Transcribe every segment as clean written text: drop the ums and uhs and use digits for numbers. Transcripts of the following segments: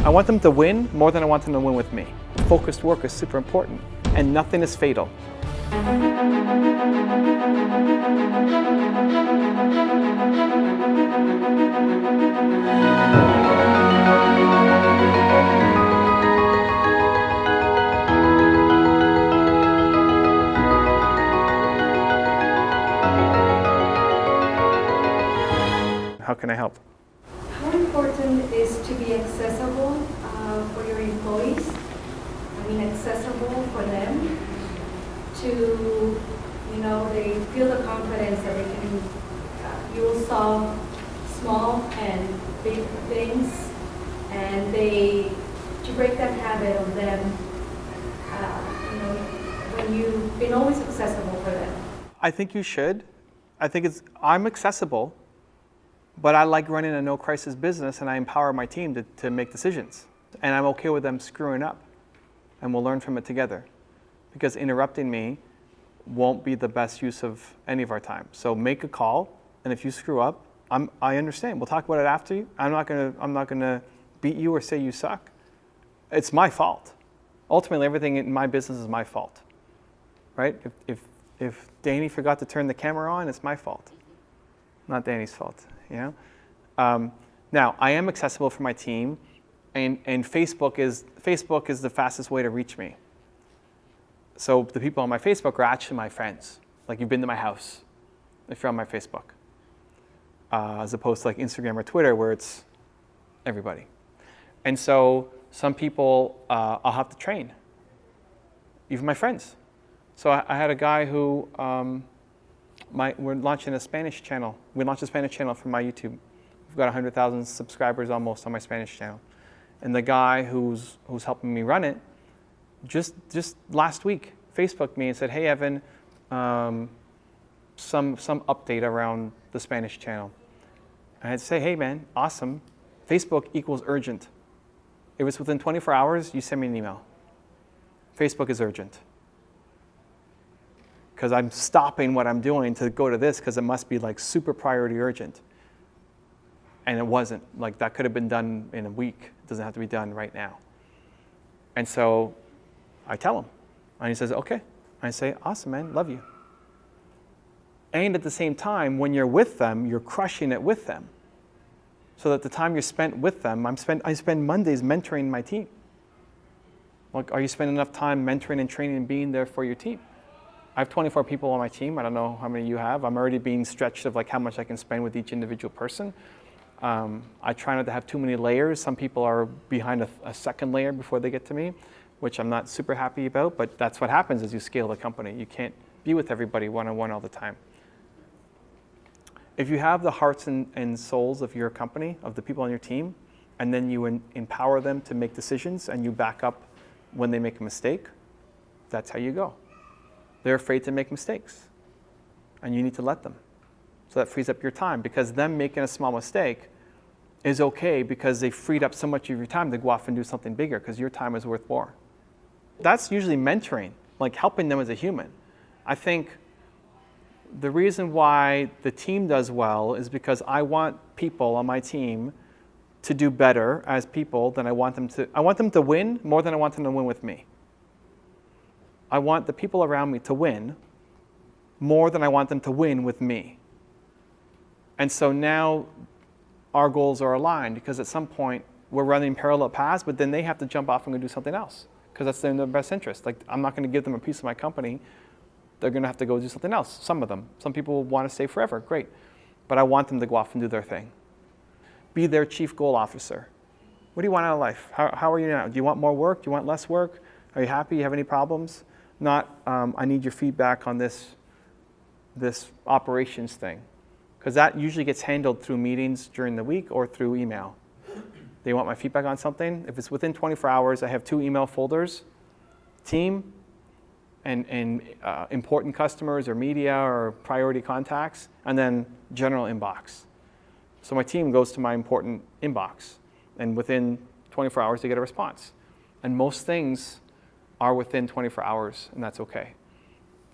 I want them to win more than I want them to win with me. Focused work is super important, and nothing is fatal. How can I help? How important is to be accessible for your employees? I mean, accessible for them to, they feel the confidence that they can, you will solve small and big things, and to break that habit of them, when you've been always accessible for them. I think you should. I'm accessible, but I like running a no-crisis business, and I empower my team to make decisions. And I'm okay with them screwing up, and we'll learn from it together. Because interrupting me won't be the best use of any of our time. So make a call, and if you screw up, I understand. We'll talk about it after you. I'm not gonna beat you or say you suck. It's my fault. Ultimately, everything in my business is my fault, right? If Danny forgot to turn the camera on, it's my fault, not Danny's fault. Now, I am accessible for my team, and Facebook is the fastest way to reach me. So the people on my Facebook are actually my friends. Like, you've been to my house if you're on my Facebook, as opposed to like Instagram or Twitter where it's everybody. And so some people I'll have to train, even my friends. So I had a guy who, we're launching a Spanish channel. We launched a Spanish channel for my YouTube. We've got 100,000 subscribers almost on my Spanish channel. And the guy who's helping me run it, just last week, Facebooked me and said, "Hey, Evan, some update around the Spanish channel." And I'd say, "Hey, man, awesome. Facebook equals urgent. If it's within 24 hours, you send me an email. Facebook is urgent. Because I'm stopping what I'm doing to go to this because it must be like super priority urgent." And it wasn't. Like, that could have been done in a week. It doesn't have to be done right now. And so I tell him. And he says, "Okay." I say, "Awesome, man, love you." And at the same time, when you're with them, you're crushing it with them. So that the time you're spent with them, I spend Mondays mentoring my team. Like, are you spending enough time mentoring and training and being there for your team? I have 24 people on my team. I don't know how many you have. I'm already being stretched of like how much I can spend with each individual person. I try not to have too many layers. Some people are behind a second layer before they get to me, which I'm not super happy about, but that's what happens as you scale the company. You can't be with everybody one-on-one all the time. If you have the hearts and souls of your company, of the people on your team, and then you empower them to make decisions and you back up when they make a mistake, that's how you go. They're afraid to make mistakes, and you need to let them. So that frees up your time, because them making a small mistake is okay because they freed up so much of your time to go off and do something bigger, because your time is worth more. That's usually mentoring, like helping them as a human. I think the reason why the team does well is because I want people on my team to do better as people than I want them to win more than I want them to win with me. I want the people around me to win more than I want them to win with me. And so now our goals are aligned, because at some point we're running parallel paths, but then they have to jump off and go do something else, because that's in their best interest. Like, I'm not going to give them a piece of my company. They're going to have to go do something else. Some of them. Some people want to stay forever. Great. But I want them to go off and do their thing. Be their chief goal officer. What do you want out of life? How are you now? Do you want more work? Do you want less work? Are you happy? You have any problems? Not, I need your feedback on this operations thing. Because that usually gets handled through meetings during the week or through email. They want my feedback on something. If it's within 24 hours, I have 2 email folders: team and important customers or media or priority contacts, and then general inbox. So my team goes to my important inbox, and within 24 hours they get a response. And most things are within 24 hours, and that's okay.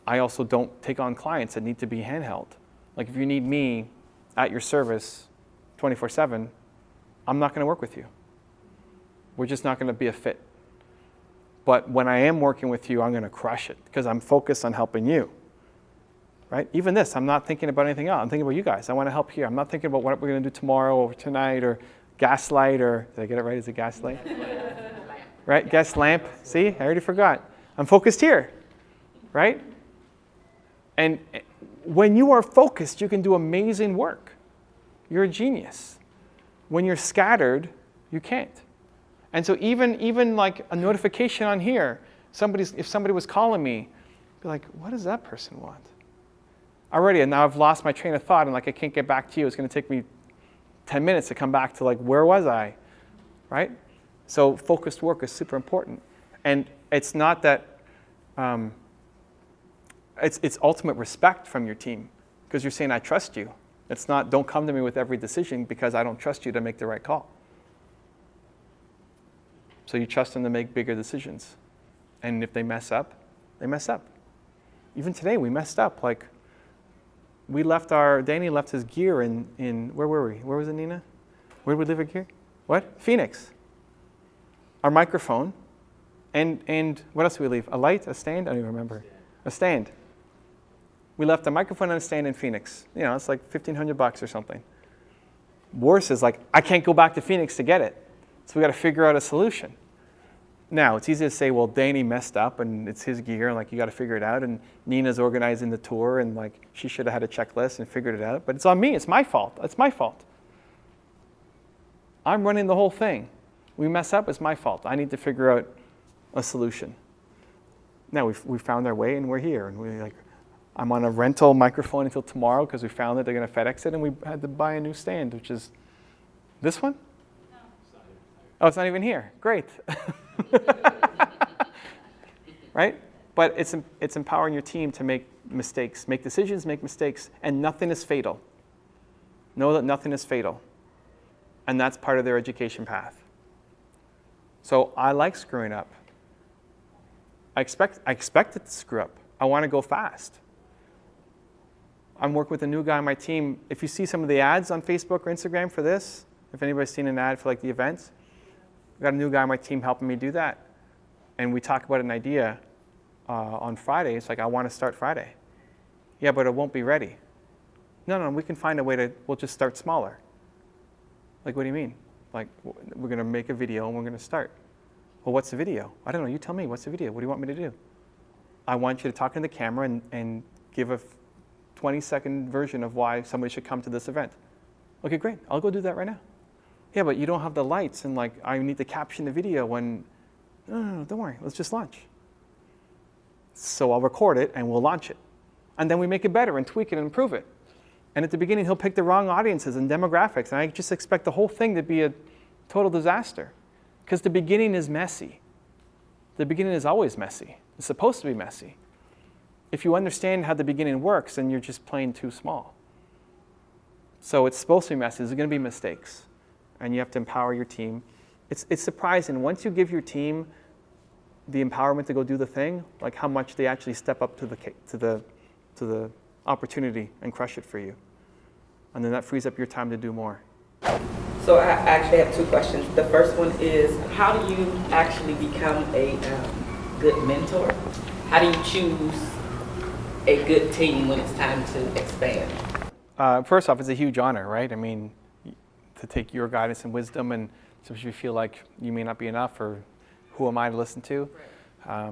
I also don't take on clients that need to be handheld. Like, if you need me at your service 24/7, I'm not going to work with you. We're just not going to be a fit. But when I am working with you, I'm going to crush it because I'm focused on helping you. Right? Even this, I'm not thinking about anything else. I'm thinking about you guys. I want to help here. I'm not thinking about what we're going to do tomorrow or tonight or gaslight or, did I get it right? Is it gaslight? Right? Gas lamp. See, I already forgot. I'm focused here. Right? And when you are focused, you can do amazing work. You're a genius. When you're scattered, you can't. And so even like a notification on here, if somebody was calling me, I'd be like, what does that person want? Already, and now I've lost my train of thought, and like I can't get back to you. It's going to take me 10 minutes to come back to like, where was I? Right? So focused work is super important. And it's not that, it's ultimate respect from your team because you're saying, I trust you. It's not, don't come to me with every decision because I don't trust you to make the right call. So you trust them to make bigger decisions. And if they mess up, they mess up. Even today, we messed up. Like, Danny left his gear in where were we? Where was it, Nina? Where did we leave our gear? What? Phoenix. Our microphone. And what else did we leave? A light? A stand? I don't even remember. A stand. We left a microphone and a stand in Phoenix. You know, it's like $1,500 or something. Worse is like, I can't go back to Phoenix to get it. So we got to figure out a solution. Now, it's easy to say, well, Danny messed up and it's his gear, and like you got to figure it out. And Nina's organizing the tour, and like she should have had a checklist and figured it out. But it's on me. It's my fault. It's my fault. I'm running the whole thing. We mess up. It's my fault. I need to figure out a solution. Now we found our way, and we're here. And I'm on a rental microphone until tomorrow because we found that they're going to FedEx it, and we had to buy a new stand, which is this one. Oh, it's not even here. Great. Right? But it's empowering your team to make mistakes, make decisions, make mistakes, and nothing is fatal. Know that nothing is fatal. And that's part of their education path. So I like screwing up. I expect it to screw up. I want to go fast. I'm working with a new guy on my team. If you see some of the ads on Facebook or Instagram for this, if anybody's seen an ad for like the events, I've got a new guy on my team helping me do that. And we talk about an idea on Friday. It's like, I want to start Friday. Yeah, but it won't be ready. No, we can find a way we'll just start smaller. Like, what do you mean? Like, we're going to make a video and we're going to start. Well, what's the video? I don't know. You tell me. What's the video? What do you want me to do? I want you to talk in the camera and give a 20-second version of why somebody should come to this event. Okay, great. I'll go do that right now. Yeah, but you don't have the lights, and like I need to caption the video when, no, don't worry, let's just launch. So I'll record it and we'll launch it. And then we make it better and tweak it and improve it. And at the beginning, he'll pick the wrong audiences and demographics, and I just expect the whole thing to be a total disaster. Because the beginning is messy. The beginning is always messy. It's supposed to be messy. If you understand how the beginning works, then you're just playing too small. So it's supposed to be messy. There's going to be mistakes. And you have to empower your team. It's surprising. Once you give your team the empowerment to go do the thing, like how much they actually step up to the opportunity and crush it for you. And then that frees up your time to do more. So I actually have two questions. The first one is, how do you actually become a good mentor? How do you choose a good team when it's time to expand? First off, it's a huge honor, right? I mean, to take your guidance and wisdom, and sometimes you feel like you may not be enough, or who am I to listen to?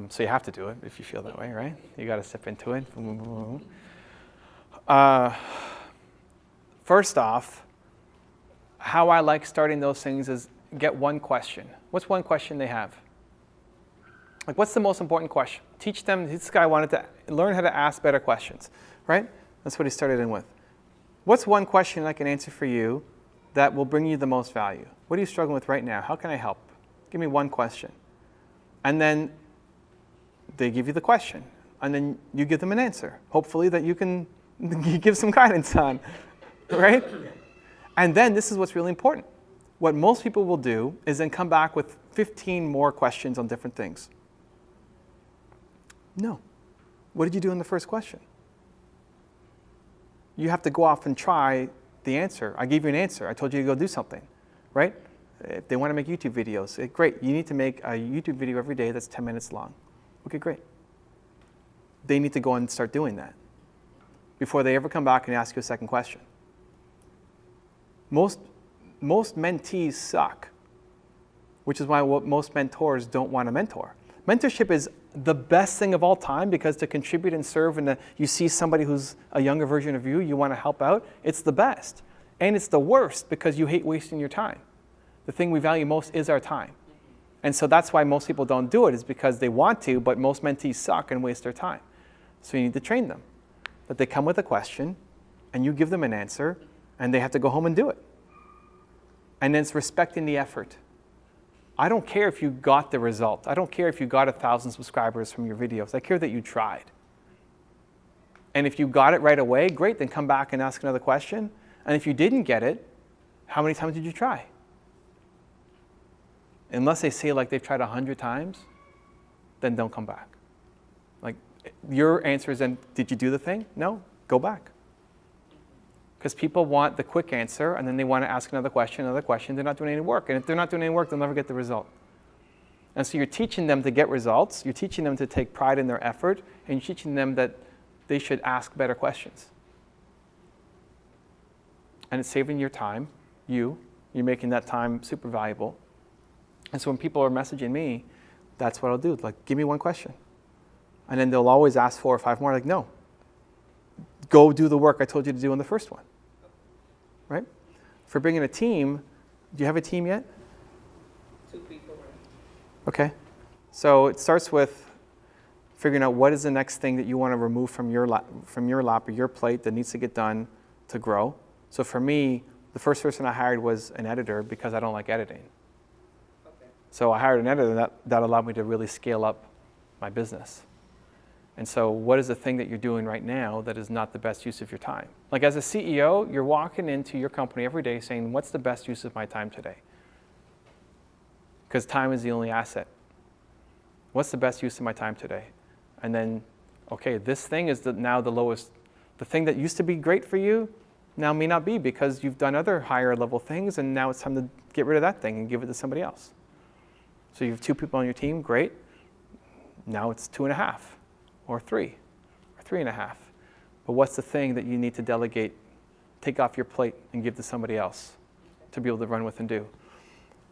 So you have to do it if you feel that way, right? You got to step into it. First off, how I like starting those things is get one question. What's one question they have? Like, what's the most important question? Teach them. This guy wanted to learn how to ask better questions, right? That's what he started in with. What's one question I can answer for you that will bring you the most value? What are you struggling with right now? How can I help? Give me one question. And then they give you the question. And then you give them an answer, hopefully that you can give some guidance on, right? And then this is what's really important. What most people will do is then come back with 15 more questions on different things. No. What did you do in the first question? You have to go off and try the answer. I gave you an answer. I told you to go do something, right? If they want to make YouTube videos, great. You need to make a YouTube video every day that's 10 minutes long. Okay, great. They need to go and start doing that before they ever come back and ask you a second question. Most mentees suck, which is why most mentors don't want to mentor. Mentorship is the best thing of all time because to contribute and serve and you see somebody who's a younger version of you, you want to help out, it's the best. And it's the worst because you hate wasting your time. The thing we value most is our time. And so that's why most people don't do it, is because they want to, but most mentees suck and waste their time. So you need to train them. That they come with a question, and you give them an answer, and they have to go home and do it. And then it's respecting the effort. I don't care if you got the result. I don't care if you got 1,000 subscribers from your videos. I care that you tried. And if you got it right away, great, then come back and ask another question. And if you didn't get it, how many times did you try? Unless they say like they've tried 100 times, then don't come back. Like your answer is then, did you do the thing? No, go back. Because people want the quick answer and then they want to ask another question, they're not doing any work. And if they're not doing any work, they'll never get the result. And so you're teaching them to get results, you're teaching them to take pride in their effort, and you're teaching them that they should ask better questions. And it's saving your time, you're making that time super valuable. And so when people are messaging me, that's what I'll do. Like, give me one question. And then they'll always ask 4 or 5 more. Like, no, go do the work I told you to do in the first one. Right? For bringing a team, do you have a team yet? 2 people. Okay. So it starts with figuring out what is the next thing that you want to remove from your lap or your plate that needs to get done to grow. So for me, the first person I hired was an editor because I don't like editing. So I hired an editor that allowed me to really scale up my business. And so what is the thing that you're doing right now that is not the best use of your time? Like as a CEO, you're walking into your company every day saying, what's the best use of my time today? Because time is the only asset. What's the best use of my time today? And then, okay, this thing is now the lowest. The thing that used to be great for you now may not be because you've done other higher level things and now it's time to get rid of that thing and give it to somebody else. So you have 2 people on your team, great. Now it's 2.5, or 3, or 3.5. But what's the thing that you need to delegate, take off your plate and give to somebody else to be able to run with and do?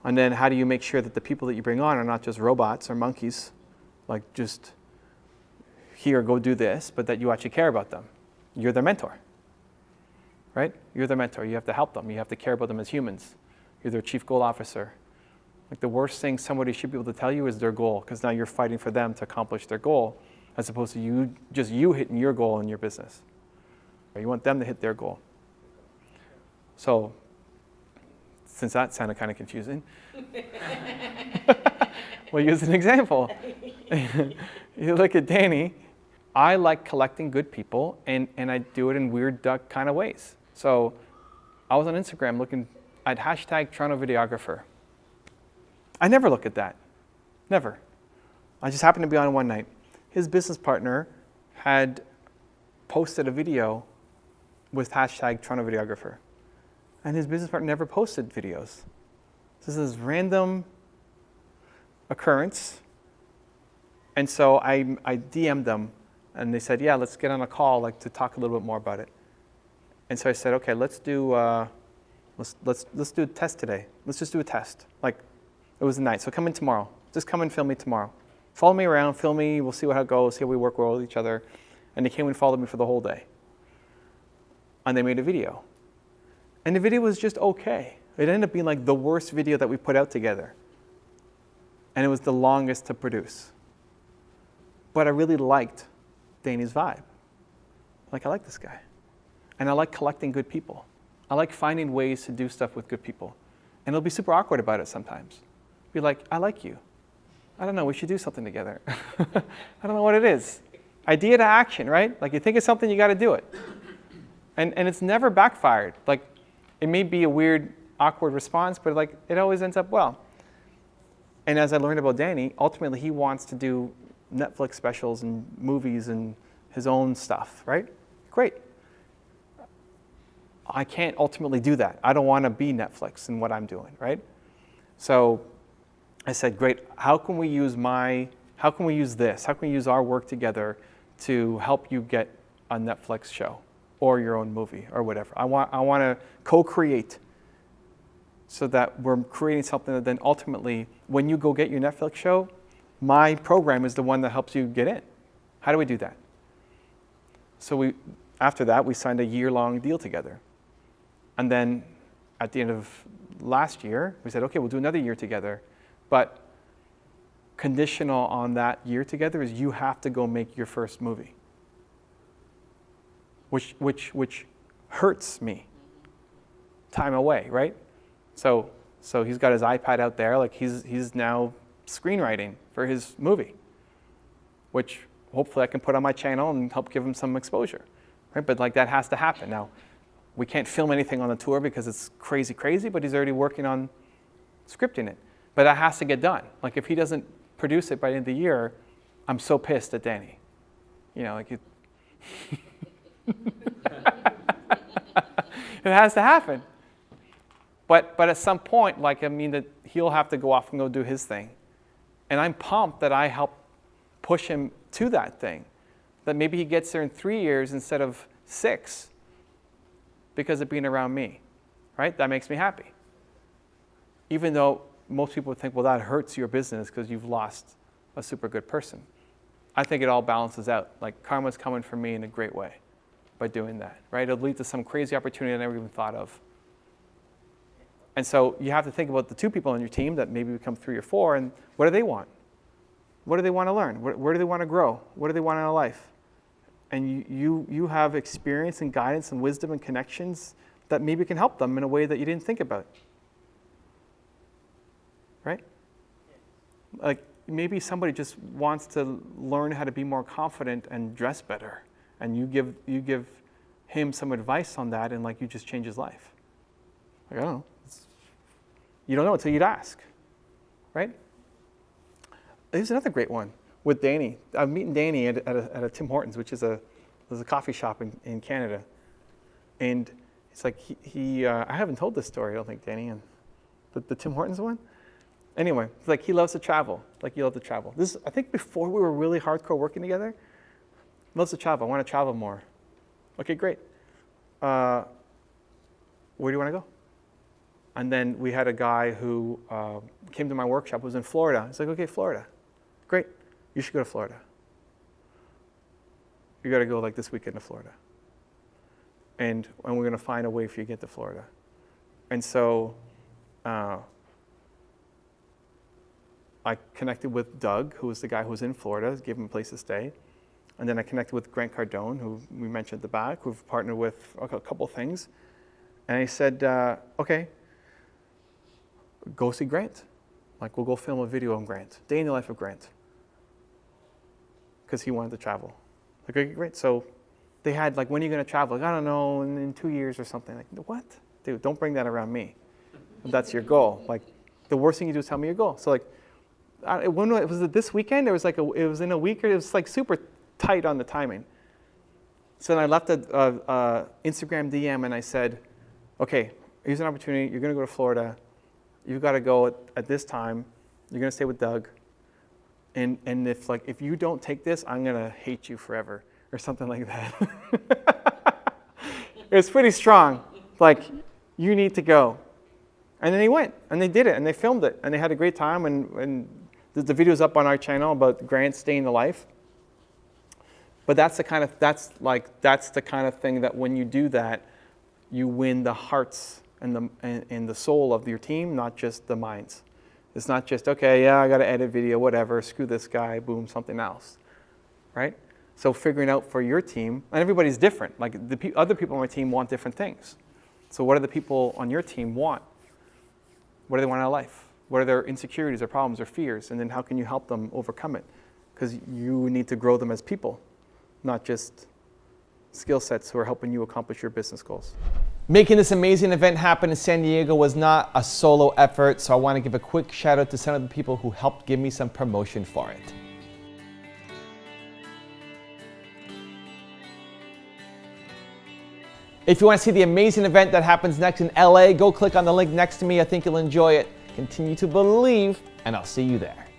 And then how do you make sure that the people that you bring on are not just robots or monkeys, like just here, go do this, but that you actually care about them. You're their mentor, right? You're their mentor. You have to help them. You have to care about them as humans. You're their chief goal officer. Like the worst thing somebody should be able to tell you is their goal, because now you're fighting for them to accomplish their goal, as opposed to you hitting your goal in your business. You want them to hit their goal. So, since that sounded kind of confusing, we'll use an example. You look at Danny. I like collecting good people, and I do it in weird duck kind of ways. So, I was on Instagram looking at hashtag Toronto videographer. I never look at that. Never. I just happened to be on one night. His business partner had posted a video with hashtag Toronto videographer. And his business partner never posted videos. This is a random occurrence. And so I DM'd them and they said, yeah, let's get on a call to talk a little bit more about it. And so I said, okay, let's do a test today. Let's just do a test. It was a night, so come in tomorrow. Just come and film me tomorrow. Follow me around, film me, we'll see how it goes, see how we work well with each other. And they came and followed me for the whole day. And they made a video. And the video was just okay. It ended up being like the worst video that we put out together. And it was the longest to produce. But I really liked Danny's vibe. I like this guy. And I like collecting good people. I like finding ways to do stuff with good people. And it'll be super awkward about it sometimes. Be like, I like you. I don't know, we should do something together. I don't know what it is. Idea to action, right? You think of something, you got to do it. And it's never backfired. It may be a weird, awkward response, but it always ends up well. And as I learned about Danny, ultimately he wants to do Netflix specials and movies and his own stuff, right? Great. I can't ultimately do that. I don't want to be Netflix in what I'm doing, right? So I said, great, how can we use this? How can we use our work together to help you get a Netflix show or your own movie or whatever? I want to co-create so that we're creating something that then ultimately, when you go get your Netflix show, my program is the one that helps you get in. How do we do that? So after that, we signed a year-long deal together. And then at the end of last year, we said, okay, we'll do another year together. But conditional on that year together is you have to go make your first movie, which hurts me. Time away, right? So he's got his iPad out there, like he's now screenwriting for his movie, which hopefully I can put on my channel and help give him some exposure, right? But like that has to happen. Now, we can't film anything on the tour because it's crazy, but he's already working on scripting it. But that has to get done. Like if he doesn't produce it by the end of the year, I'm so pissed at Danny. You know, like it has to happen. But at some point, like, I mean, that he'll have to go off and go do his thing. And I'm pumped that I help push him to that thing. That maybe he gets there in 3 years instead of 6 because of being around me, right? That makes me happy. Even though most people would think, well, that hurts your business because you've lost a super good person. I think it all balances out. Like karma's coming for me in a great way by doing that, right? It'll lead to some crazy opportunity I never even thought of. And so you have to think about the 2 people on your team that maybe become 3 or 4, and what do they want? What do they want to learn? Where do they want to grow? What do they want in their life? And you have experience and guidance and wisdom and connections that maybe can help them in a way that you didn't think about. Right? Like maybe somebody just wants to learn how to be more confident and dress better, and you give him some advice on that, and like you just change his life. Like, I don't know. You don't know until you'd ask, right? Here's another great one with Danny. I'm meeting Danny at a Tim Hortons, which is a coffee shop in Canada, and it's like I haven't told this story, I don't think, Danny, and the Tim Hortons one. Anyway, it's like he loves to travel. Like you love to travel. This I think before we were really hardcore working together. Loves to travel. I want to travel more. Okay, great. Where do you want to go? And then we had a guy who came to my workshop, who was in Florida. He's like, okay, Florida. Great. You should go to Florida. You got to go like this weekend to Florida. And we're going to find a way for you to get to Florida. And so I connected with Doug, who was the guy who was in Florida, gave him a place to stay. And then I connected with Grant Cardone, who we mentioned at the back, who've partnered with a couple of things. And I said, okay, go see Grant. Like, we'll go film a video on Grant, day in the life of Grant. Because he wanted to travel. Like, okay, great. So they had, like, when are you going to travel? Like, I don't know, in 2 years or something. Like, what? Dude, don't bring that around me. If that's your goal. Like, the worst thing you do is tell me your goal. So, like, when was it this weekend? It was like, it was in a week, it was like super tight on the timing. So then I left an Instagram DM and I said, okay, here's an opportunity. You're going to go to Florida. You've got to go at this time. You're going to stay with Doug. And if you don't take this, I'm going to hate you forever or something like that. It's pretty strong. Like, you need to go. And then he went and they did it and they filmed it and they had a great time, and the video's up on our channel about Grant staying the life. But that's the kind of thing that when you do that, you win the hearts and the soul of your team, not just the minds. It's not just, okay, yeah, I got to edit video, whatever, screw this guy, boom, something else, right? So figuring out for your team, and everybody's different. Like the other people on my team want different things. So what do the people on your team want? What do they want out of life? What are their insecurities or problems or fears? And then how can you help them overcome it? Because you need to grow them as people, not just skill sets who are helping you accomplish your business goals. Making this amazing event happen in San Diego was not a solo effort, so I want to give a quick shout out to some of the people who helped give me some promotion for it. If you want to see the amazing event that happens next in LA, go click on the link next to me. I think you'll enjoy it. continue to believe, and I'll see you there.